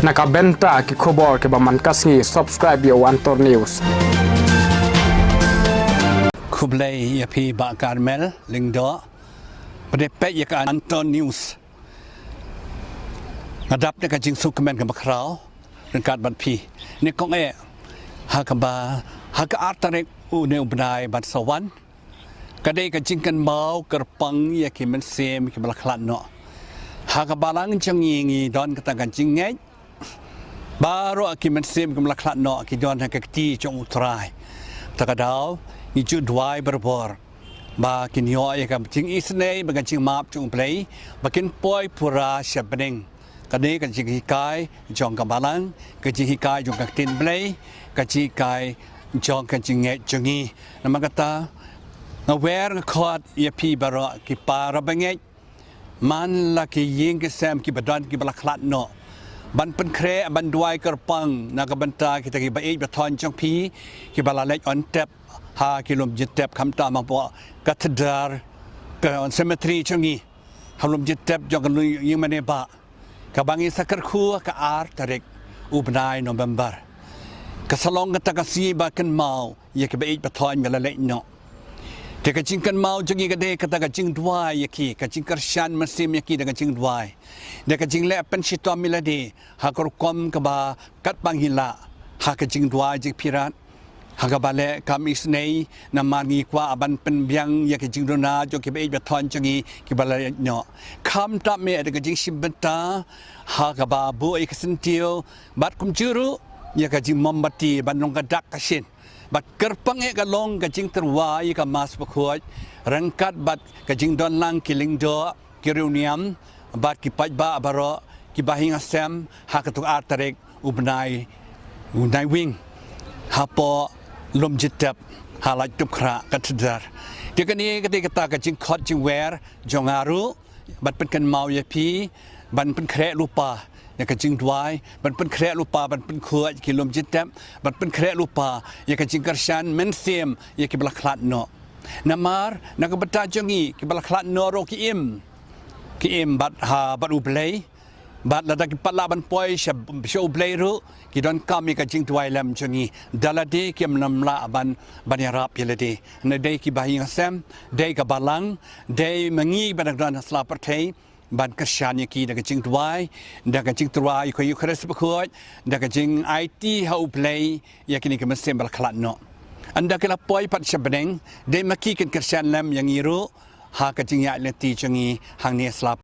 Nakabenta ki khobor ke baman kasngi subscribe yo Antor News. Kublai yapi ba Carmel lingdo pada pek ya ka Antor News. Ngadap ne ka jing sukemen ka bakrau dekat bat pi. Ni kong ha ka ba ha ka artarek u ne ubnai bat sawan. Kadai ka jing kan mau kerpang ya ki men sem ki balaklat no. Ha ka balang jangi don kata kan jing ngai. Baru akibat sim kemelak no akidan hakti jong utrai. Takadau ni ju dwai berbor. Ba kinyo ya kam jing isnei bagan jing map jong play bakin poi pura syabning. Kadi kan jing hikai jong kabalang ka jing hikai jong kaktin play ka jing kai jong kan jing ngai jongi. Nama kata ngawer ngkhot ya pi baro ki para bangai man la ki ying ke sam ki badan ki balaklat no. Ban pen kre ban duai kerpang nak benta kita ki baik beton jong pi ki balalek on tap ha kilom jitep kamta mampo katedral ke on cemetery jongi halom jitep jong kan ying mane ba ka bangi sakar khu ka ar tarik ubnai November ka salong kata ka si ba kan mau ye ki baik beton balalek no te ka jingkan mau jongi ka de kata ka jing duai ye ki ka jing karshan masim ye ki dengan jing duai de ka jing le pen shitom miladi ha kor kom ka ba kat panghila ha ka jing duai jing pirat ha ka bale kamis nei na mangi kwa aban pen biang ye ka jing dona jo ki be beton jongi ki bala no kam ta me de ka jing simbenta ha ka ba bu e ka sentio bat kum juru ye ka jing mombati ban long ka dak ka shin bat kerpang ka long ka jing terwai ka mas pakhuat rangkat bat ka jing don lang kiling do kiruniam bat ki pajba baro ki bahing asem ha ka tu artarek ubnai wing ha po lom jitap halaj tup khra katdar tikani kata ka jing khot jing wer jongaru bat pen kan mau ye pi ban pen khre lupa ya ka jing duai ban pen khre lupa ban pen khuat ki lom jitap ban pen khre lupa ya ka jing karshan men sem ya ki balaklat no namar nak beta jongi ki balaklat no ro ki im bat ha bat ublei bat la ki patla ban poi show ublei ru ki don kami ka jing duai lam jongi dalade ki namla ban yarap yelade na dei ki bahi asam dei ka balang dei mangi ban don asla pertai ban kersyanya ki daga jing duai daga jing tuai ko yu kres pakhuat daga jing IT how play yakini ke mesem balaklat no anda kala poi pat syabneng dei maki kan kersyan lam yang iru ha ka jing ya leti jongi hang ni slap